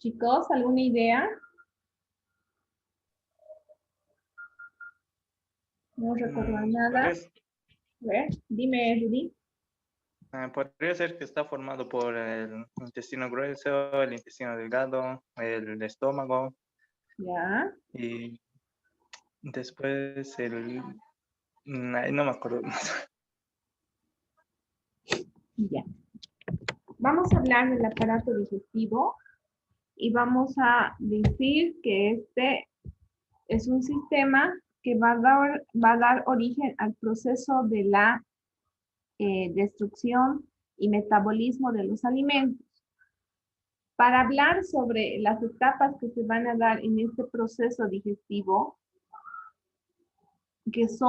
Chicos, ¿alguna idea? No recuerdo nada. Podría, A ver, dime, Rudy. podría ser que está formado por el intestino grueso, el intestino delgado, el estómago Ya, y después ay, no me acuerdo más. ya. Vamos a hablar del aparato digestivo y vamos a decir que este es un sistema que va a dar origen al proceso de la destrucción y metabolismo de los alimentos. Para hablar sobre las etapas que se van a dar en este proceso digestivo, que es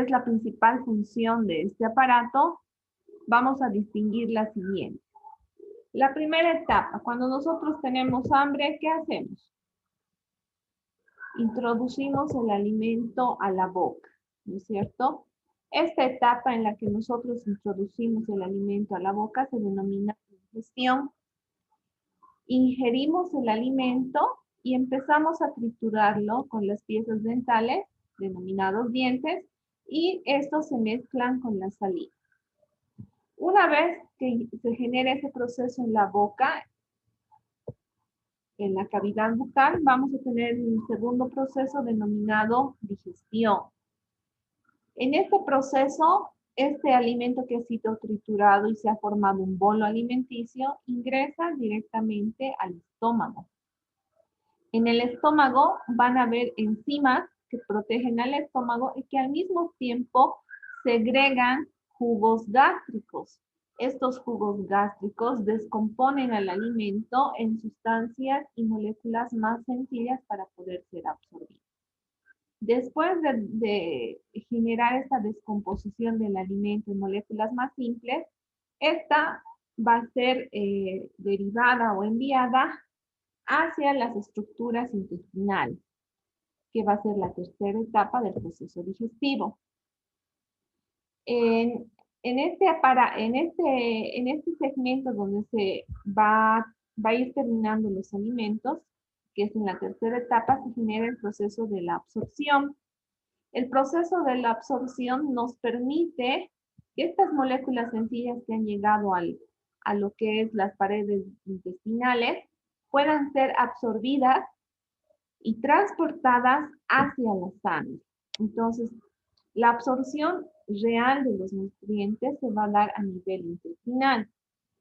la principal función de este aparato, vamos a distinguir la siguiente. La primera etapa, cuando nosotros tenemos hambre, ¿qué hacemos? Introducimos el alimento a la boca, ¿no es cierto? Esta etapa en la que nosotros introducimos el alimento a la boca se denomina ingestión. Ingerimos el alimento y empezamos a triturarlo con las piezas dentales, denominados dientes, y estos se mezclan con la saliva. Una vez que se genera ese proceso en la boca, en la cavidad bucal, vamos a tener un segundo proceso denominado digestión. En este proceso, este alimento que ha sido triturado y se ha formado un bolo alimenticio ingresa directamente al estómago. En el estómago van a haber enzimas que protegen al estómago y que al mismo tiempo segregan jugos gástricos. Estos jugos gástricos descomponen al alimento en sustancias y moléculas más sencillas para poder ser absorbidas. Después de generar esta descomposición del alimento en moléculas más simples, esta va a ser derivada o enviada hacia las estructuras intestinales, que va a ser la tercera etapa del proceso digestivo. En este segmento donde se va a ir terminando los alimentos, que es en la tercera etapa, se genera el proceso de la absorción. El proceso de la absorción nos permite que estas moléculas sencillas que han llegado a lo que es las paredes intestinales puedan ser absorbidas y transportadas hacia la sangre. Entonces, la absorción real de los nutrientes se va a dar a nivel intestinal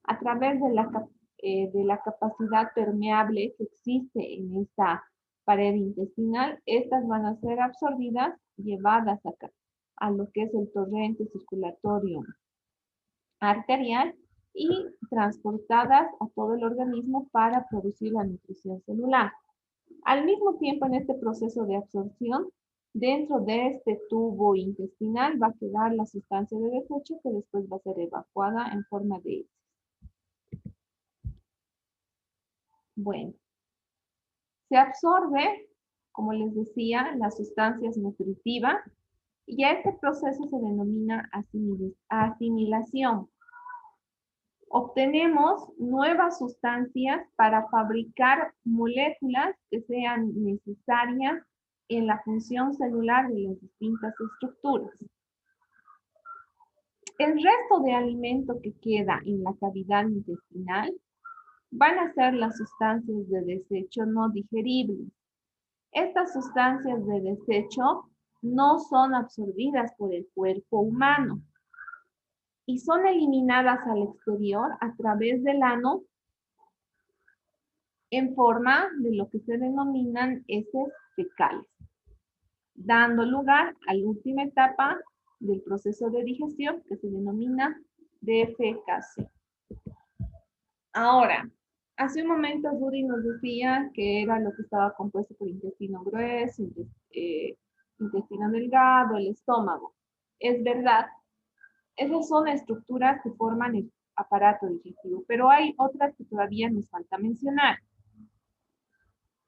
a través de la capacidad permeable que existe en esta pared intestinal. Estas van a ser absorbidas, llevadas acá a lo que es el torrente circulatorio arterial y transportadas a todo el organismo para producir la nutrición celular. Al mismo tiempo, en este proceso de absorción, dentro de este tubo intestinal va a quedar la sustancia de desecho que después va a ser evacuada en forma de heces. Bueno, se absorbe, como les decía, las sustancias nutritivas y a este proceso se denomina asimilación. Obtenemos nuevas sustancias para fabricar moléculas que sean necesarias en la función celular de las distintas estructuras. El resto de alimento que queda en la cavidad intestinal van a ser las sustancias de desecho no digeribles. Estas sustancias de desecho no son absorbidas por el cuerpo humano y son eliminadas al exterior a través del ano en forma de lo que se denominan heces fecales, dando lugar a la última etapa del proceso de digestión que se denomina defecación. Ahora, hace un momento Rudy nos decía que era lo que estaba compuesto por intestino grueso, intestino delgado, el estómago. Es verdad, esas son estructuras que forman el aparato digestivo, pero hay otras que todavía nos falta mencionar.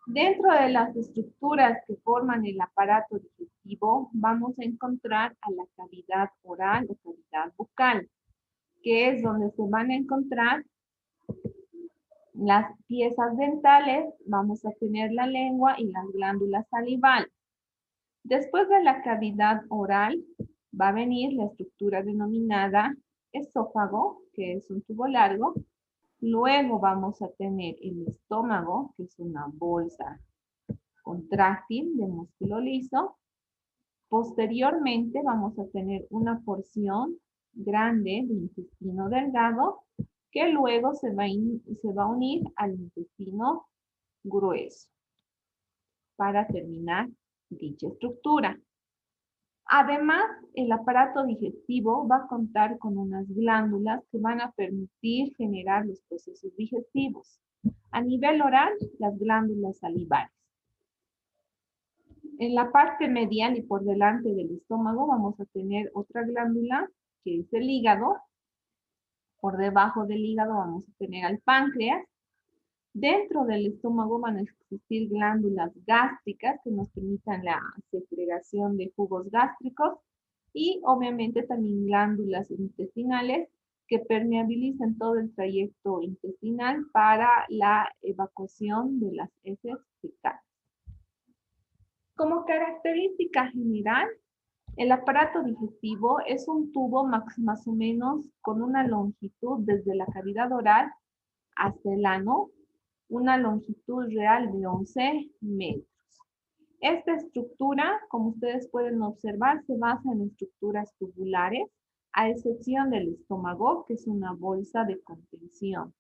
Dentro de las estructuras que forman el aparato digestivo, vamos a encontrar a la cavidad oral o cavidad bucal, que es donde se van a encontrar las piezas dentales vamos a tener la lengua y las glándulas salivales. Después de la cavidad oral va a venir la estructura denominada esófago, que es un tubo largo. Luego vamos a tener el estómago, que es una bolsa contráctil de músculo liso. Posteriormente vamos a tener una porción grande de intestino delgado que luego se va a unir al intestino grueso para terminar dicha estructura. Además, el aparato digestivo va a contar con unas glándulas que van a permitir generar los procesos digestivos. A nivel oral, las glándulas salivales. En la parte medial y por delante del estómago vamos a tener otra glándula que es el hígado. Por debajo del hígado vamos a tener al páncreas. Dentro del estómago van a existir glándulas gástricas que nos permitan la segregación de jugos gástricos y obviamente también glándulas intestinales que permeabilizan todo el trayecto intestinal para la evacuación de las heces fecales. Como característica general, el aparato digestivo es un tubo más o menos con una longitud desde la cavidad oral hasta el ano, una longitud real de 11 metros. Esta estructura, como ustedes pueden observar, se basa en estructuras tubulares, a excepción del estómago, que es una bolsa de contención.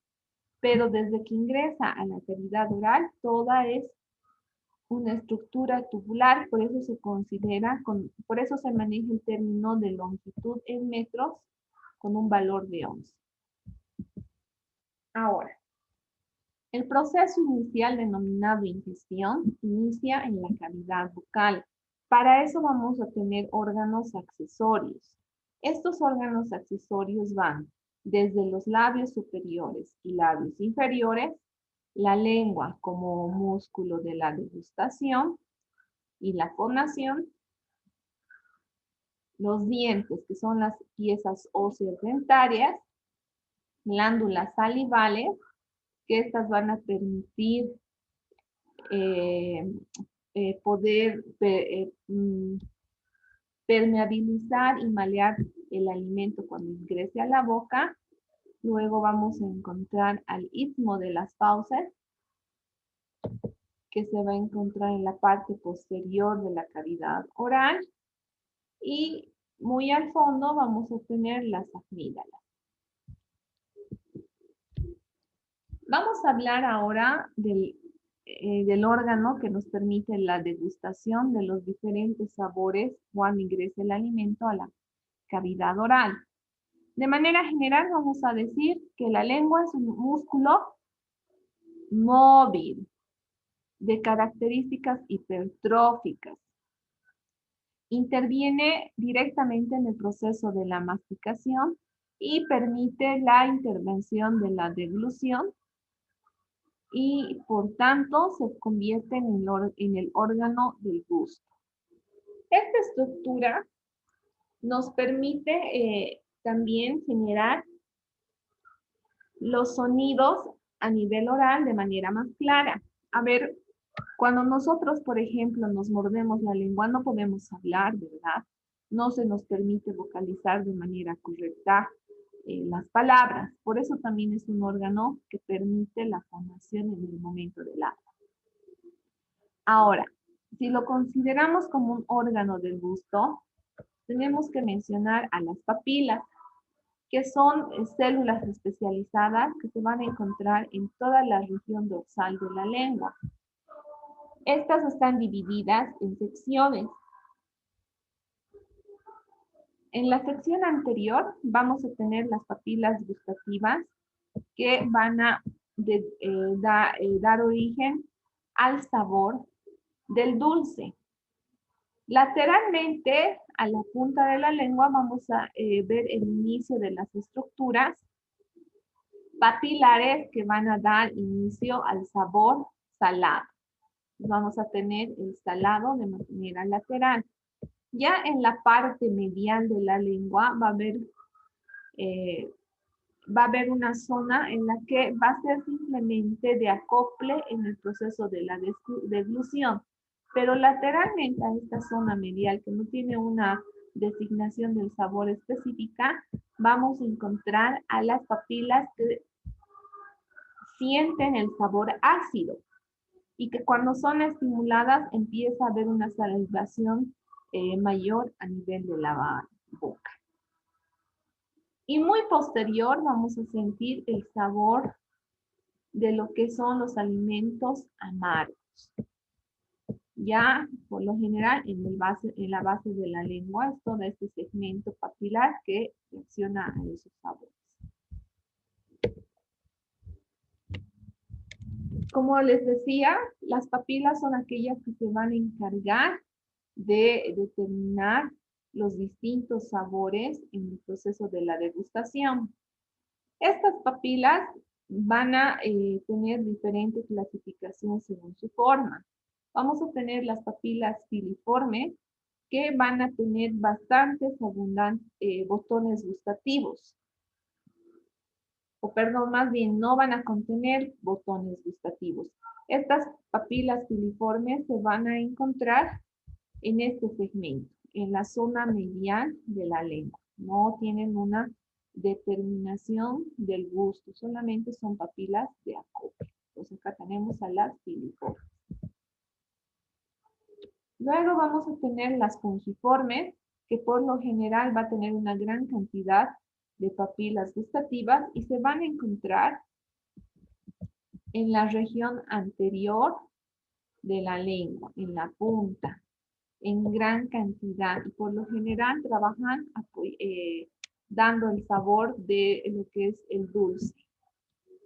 Pero desde que ingresa a la cavidad oral, toda es una estructura tubular, por eso se considera, por eso se maneja el término de longitud en metros con un valor de 11. Ahora, el proceso inicial denominado ingestión inicia en la cavidad bucal. Para eso vamos a tener órganos accesorios. Estos órganos accesorios van desde los labios superiores y labios inferiores, la lengua como músculo de la degustación y la fonación, los dientes, que son las piezas óseas dentarias, glándulas salivales, que estas van a permitir poder permeabilizar y malear el alimento cuando ingrese a la boca. Luego vamos a encontrar al istmo de las fauces, que se va a encontrar en la parte posterior de la cavidad oral. Y muy al fondo vamos a tener las amígdalas. Vamos a hablar ahora del órgano que nos permite la degustación de los diferentes sabores cuando ingrese el alimento a la cavidad oral. De manera general vamos a decir que la lengua es un músculo móvil de características hipertróficas. Interviene directamente en el proceso de la masticación y permite la intervención de la deglución y por tanto se convierte en el órgano del gusto. Esta estructura nos permite también generar los sonidos a nivel oral de manera más clara. A ver, cuando nosotros, por ejemplo, nos mordemos la lengua, no podemos hablar, ¿verdad? No se nos permite vocalizar de manera correcta las palabras. Por eso también es un órgano que permite la fonación en el momento del habla. Ahora, si lo consideramos como un órgano del gusto, tenemos que mencionar a las papilas, que son células especializadas que se van a encontrar en toda la región dorsal de la lengua. Estas están divididas en secciones. En la sección anterior vamos a tener las papilas gustativas que van a dar origen al sabor del dulce. Lateralmente, a la punta de la lengua, vamos a ver el inicio de las estructuras papilares que van a dar inicio al sabor salado. Vamos a tener el salado de manera lateral. Ya en la parte medial de la lengua va a haber va a haber una zona en la que va a ser simplemente de acople en el proceso de la deglución. Pero lateralmente a esta zona medial, que no tiene una designación del sabor específica, vamos a encontrar a las papilas que sienten el sabor ácido y que cuando son estimuladas empieza a haber una salivación mayor a nivel de la boca. Y muy posterior vamos a sentir el sabor de lo que son los alimentos amargos. Ya, por lo general, en la base de la lengua es todo este segmento papilar que reacciona a esos sabores. Como les decía, las papilas son aquellas que se van a encargar de determinar los distintos sabores en el proceso de la degustación. Estas papilas van a tener diferentes clasificaciones según su forma. Vamos a tener las papilas filiformes, que van a tener bastantes botones gustativos. O perdón, más bien no van a contener botones gustativos. Estas papilas filiformes se van a encontrar en este segmento, en la zona medial de la lengua. No tienen una determinación del gusto, solamente son papilas de acople. Entonces acá tenemos a las filiformes. Luego vamos a tener las pungiformes, que por lo general va a tener una gran cantidad de papilas gustativas y se van a encontrar en la región anterior de la lengua, en la punta, en gran cantidad. Y por lo general trabajan dando el sabor de lo que es el dulce.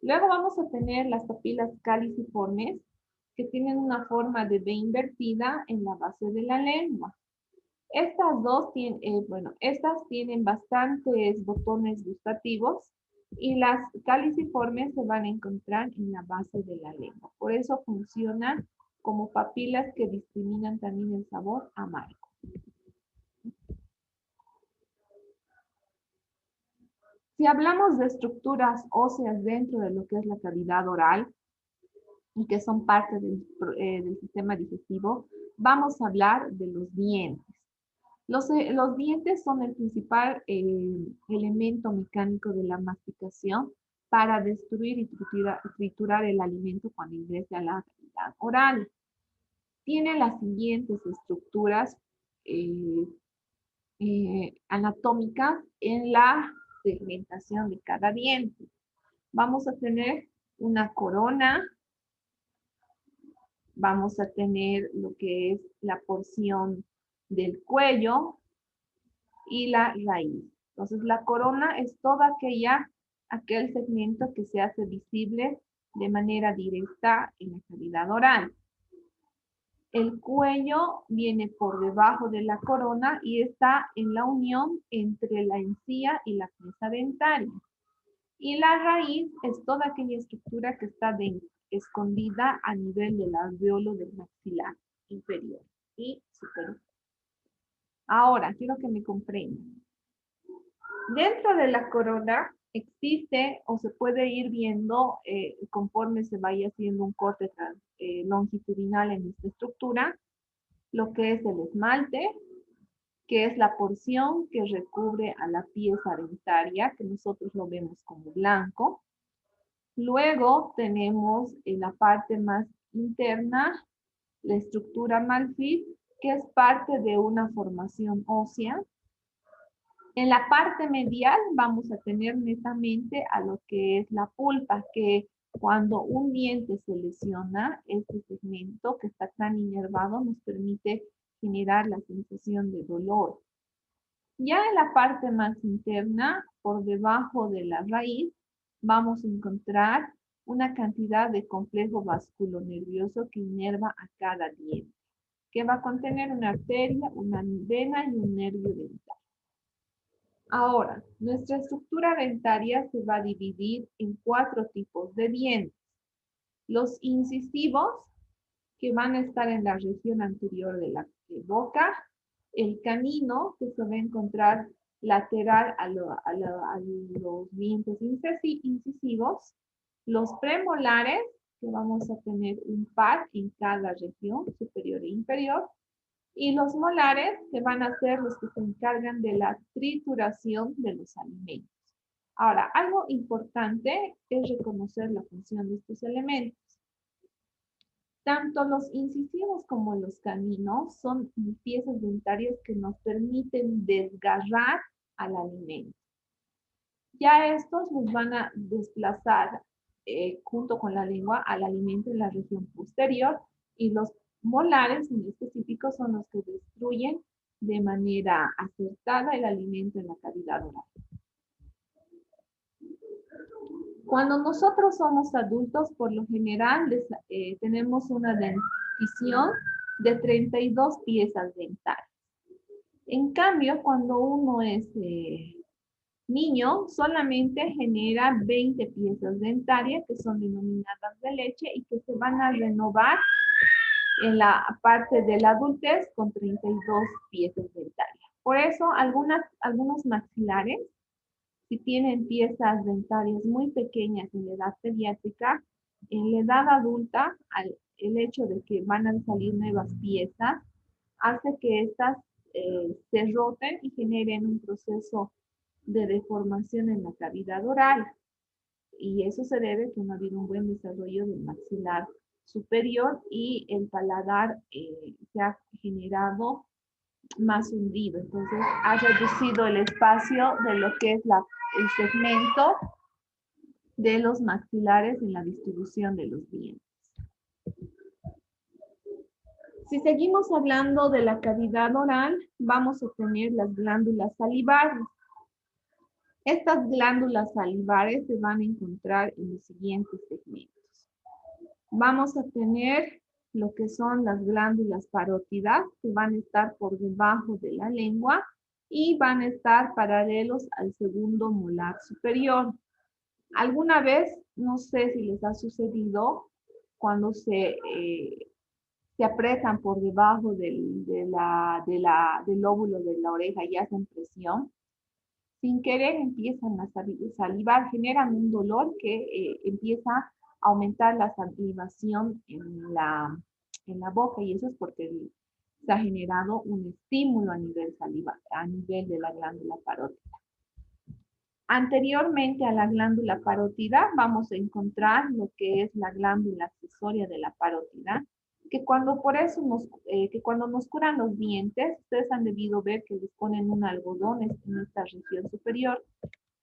Luego vamos a tener las papilas caliciformes, que tienen una forma de V invertida en la base de la lengua. Estas tienen bastantes botones gustativos y las caliciformes se van a encontrar en la base de la lengua. Por eso funcionan como papilas que discriminan también el sabor amargo. Si hablamos de estructuras óseas dentro de lo que es la cavidad oral y que son parte del sistema digestivo, vamos a hablar de los dientes. Los dientes son el principal elemento mecánico de la masticación para destruir y triturar el alimento cuando ingresa a la cavidad oral. Tiene las siguientes estructuras anatómicas en la segmentación de cada diente. Vamos a tener una corona, vamos a tener lo que es la porción del cuello y la raíz. Entonces, la corona es toda aquel segmento que se hace visible de manera directa en la cavidad oral. El cuello viene por debajo de la corona y está en la unión entre la encía y la pieza dentaria. Y la raíz es toda aquella estructura que está escondida a nivel del alveolo del maxilar inferior y superior. Ahora, quiero que me comprendan. Dentro de la corona existe o se puede ir viendo conforme se vaya haciendo un corte longitudinal en esta estructura, lo que es el esmalte, que es la porción que recubre a la pieza dentaria, que nosotros lo vemos como blanco. Luego tenemos en la parte más interna la estructura malfit, que es parte de una formación ósea. En la parte medial vamos a tener netamente a lo que es la pulpa, que cuando un diente se lesiona, este segmento que está tan inervado nos permite generar la sensación de dolor. Ya en la parte más interna, por debajo de la raíz, vamos a encontrar una cantidad de complejo vasculonervioso que inerva a cada diente, que va a contener una arteria, una vena y un nervio dental. Ahora, nuestra estructura dentaria se va a dividir en 4 tipos de dientes. Los incisivos, que van a estar en la región anterior de la boca, el canino, que se va a encontrar lateral a los dientes incisivos, los premolares, que vamos a tener un par en cada región, superior e inferior, y los molares, que van a ser los que se encargan de la trituración de los alimentos. Ahora, algo importante es reconocer la función de estos elementos. Tanto los incisivos como los caninos son piezas dentarias que nos permiten desgarrar al alimento. Ya estos nos van a desplazar junto con la lengua al alimento en la región posterior, y los molares en específico son los que destruyen de manera acertada el alimento en la cavidad oral. Cuando nosotros somos adultos, por lo general tenemos una dentición de 32 piezas dentarias. En cambio, cuando uno es niño, solamente genera 20 piezas dentarias, que son denominadas de leche, y que se van a renovar en la parte de la adultez con 32 piezas dentarias. Por eso, algunos maxilares, si tienen piezas dentarias muy pequeñas en la edad pediátrica, en la edad adulta, el hecho de que van a salir nuevas piezas, hace que estas se roten y generen un proceso de deformación en la cavidad oral. Y eso se debe a que no ha habido un buen desarrollo del maxilar superior, y el paladar se ha generado más hundido. Entonces ha reducido el espacio de lo que es el segmento de los maxilares en la distribución de los dientes. Si seguimos hablando de la cavidad oral, vamos a tener las glándulas salivares. Estas glándulas salivares se van a encontrar en los siguientes segmentos. Vamos a tener lo que son las glándulas parótidas, que van a estar por debajo de la lengua y van a estar paralelos al segundo molar superior. Alguna vez, no sé si les ha sucedido, cuando se aprietan por debajo del lóbulo de la oreja y hacen presión, sin querer empiezan a salivar, generan un dolor que empieza a aumentar la salivación en la boca, y eso es porque se ha generado un estímulo a nivel de la glándula parótida. Anteriormente a la glándula parótida vamos a encontrar lo que es la glándula accesoria de la parótida, que cuando nos curan los dientes, ustedes han debido ver que les ponen un algodón en esta región superior.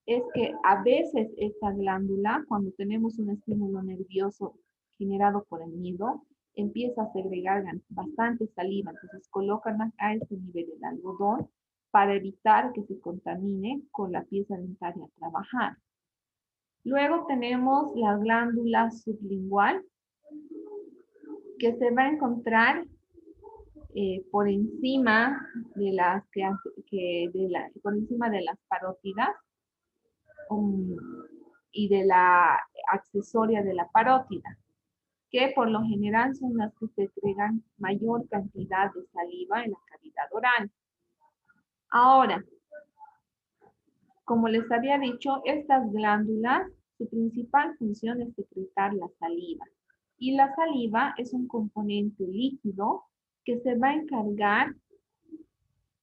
Es que a veces esta glándula, cuando tenemos un estímulo nervioso generado por el miedo, empieza a segregar bastante saliva. Entonces colocan a este nivel el algodón para evitar que se contamine con la pieza dentaria a trabajar. Luego tenemos la glándula sublingual, que se va a encontrar por encima de las parótidas y de la accesoria de la parótida, que por lo general son las que segregan mayor cantidad de saliva en la cavidad oral. Ahora, como les había dicho, estas glándulas, su principal función es secretar la saliva. Y la saliva es un componente líquido que se va a encargar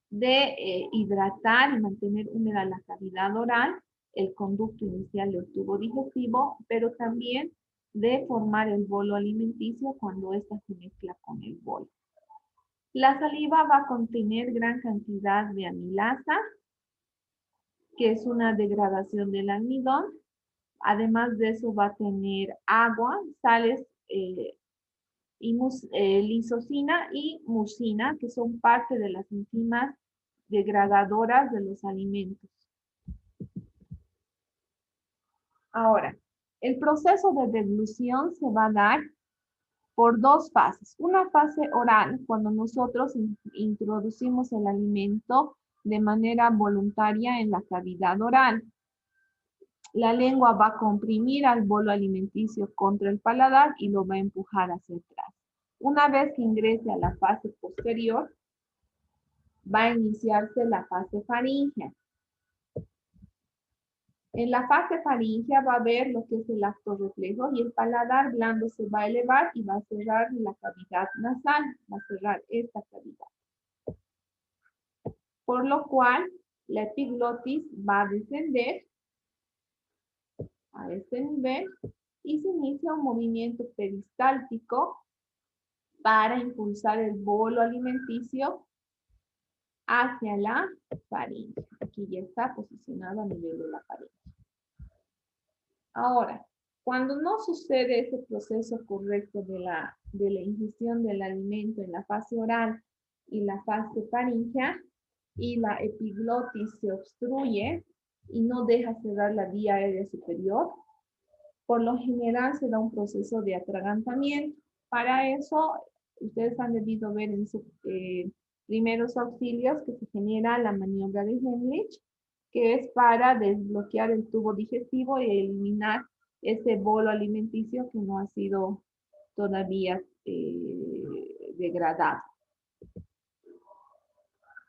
de hidratar y mantener húmeda la cavidad oral, el conducto inicial del tubo digestivo, pero también de formar el bolo alimenticio cuando ésta se mezcla con el bolo. La saliva va a contener gran cantidad de amilasa, que es una degradación del almidón. Además de eso va a tener agua, sales, lisocina y mucina, que son parte de las enzimas degradadoras de los alimentos. Ahora, el proceso de deglución se va a dar por dos fases. Una fase oral, cuando nosotros introducimos el alimento de manera voluntaria en la cavidad oral. La lengua va a comprimir al bolo alimenticio contra el paladar y lo va a empujar hacia atrás. Una vez que ingrese a la fase posterior, va a iniciarse la fase faríngea. En la fase faríngea va a haber lo que es el acto reflejo y el paladar blando se va a elevar y va a cerrar la cavidad nasal, va a cerrar esta cavidad. Por lo cual, la epiglotis va a descender a este nivel y se inicia un movimiento peristáltico para impulsar el bolo alimenticio hacia la faringe. Aquí ya está posicionado a nivel de la faringe. Ahora, cuando no sucede ese proceso correcto de la ingestión del alimento en la fase oral y la fase faríngea, y la epiglotis se obstruye y no deja cerrar la vía aérea superior, por lo general se da un proceso de atragantamiento. Para eso, ustedes han debido ver en sus primeros auxilios que se genera la maniobra de Heimlich, que es para desbloquear el tubo digestivo y eliminar ese bolo alimenticio que no ha sido todavía degradado.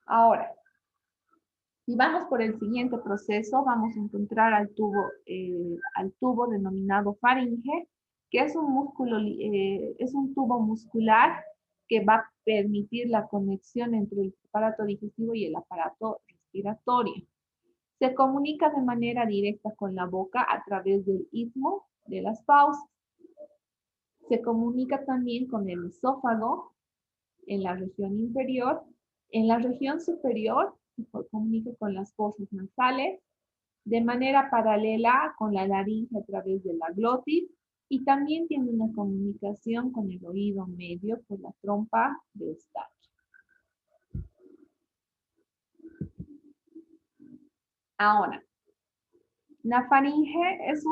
Ahora, si vamos por el siguiente proceso, vamos a encontrar al tubo denominado faringe, que es un músculo, es un tubo muscular que va a permitir la conexión entre el aparato digestivo y el aparato respiratorio. Se comunica de manera directa con la boca a través del istmo de las fauces. Se comunica también con el esófago en la región inferior. En la región superior se comunica con las fosas nasales, de manera paralela con la laringe a través de la glotis, y también tiene una comunicación con el oído medio por la trompa de Eustaquio. Ahora, la faringe es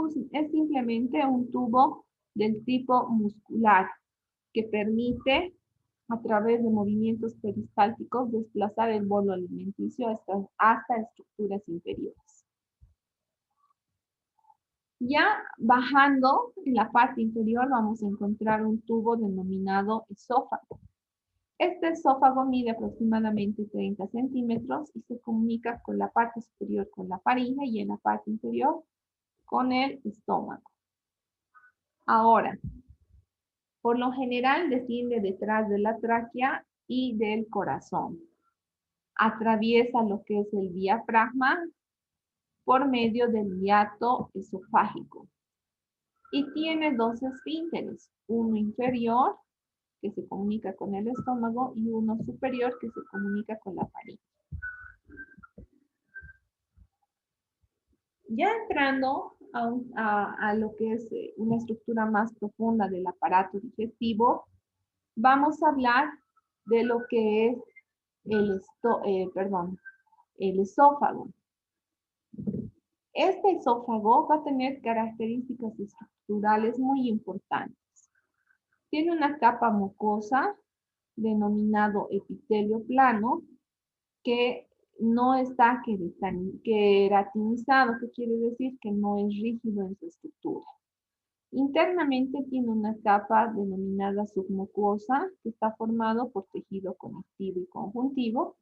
simplemente un tubo del tipo muscular que permite, a través de movimientos peristálticos, desplazar el bolo alimenticio hasta estructuras inferiores. Ya bajando en la parte inferior vamos a encontrar un tubo denominado esófago. Este esófago mide aproximadamente 30 centímetros y se comunica con la parte superior con la faringe y en la parte inferior con el estómago. Ahora, por lo general desciende detrás de la tráquea y del corazón. Atraviesa lo que es el diafragma por medio del hiato esofágico. Y tiene dos esfínteres, uno inferior que se comunica con el estómago y uno superior que se comunica con la faringe. Ya entrando a lo que es una estructura más profunda del aparato digestivo, vamos a hablar de lo que es el esófago. Este esófago va a tener características estructurales muy importantes. Tiene una capa mucosa denominado epitelio plano que no está queratinizado, que quiere decir que no es rígido en su estructura. Internamente tiene una capa denominada submucosa que está formado por tejido conectivo y conjuntivo.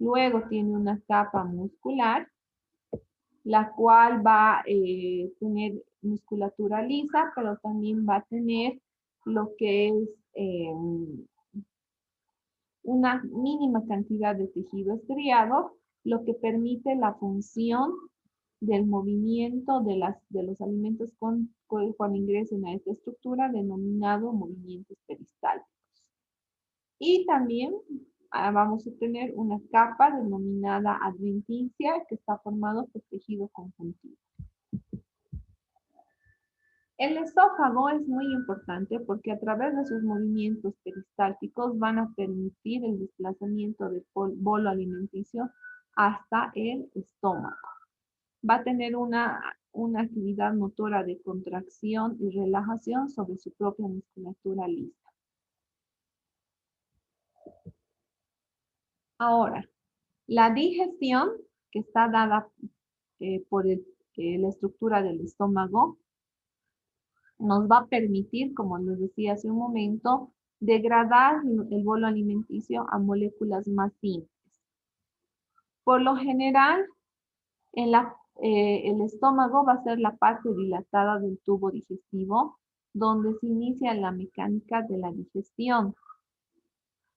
Luego tiene una capa muscular, la cual va a tener musculatura lisa, pero también va a tener lo que es una mínima cantidad de tejido estriado, lo que permite la función del movimiento de los alimentos cuando ingresen a esta estructura, denominado movimientos peristálticos. Y también vamos a tener una capa denominada adventicia, que está formado por tejido conjuntivo. El esófago es muy importante porque a través de sus movimientos peristálticos van a permitir el desplazamiento del bolo alimenticio hasta el estómago. Va a tener una actividad motora de contracción y relajación sobre su propia musculatura lisa. Ahora, la digestión, que está dada por la estructura del estómago, nos va a permitir, como les decía hace un momento, degradar el bolo alimenticio a moléculas más simples. Por lo general, El estómago va a ser la parte dilatada del tubo digestivo, donde se inicia la mecánica de la digestión,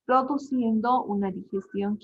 produciendo una digestión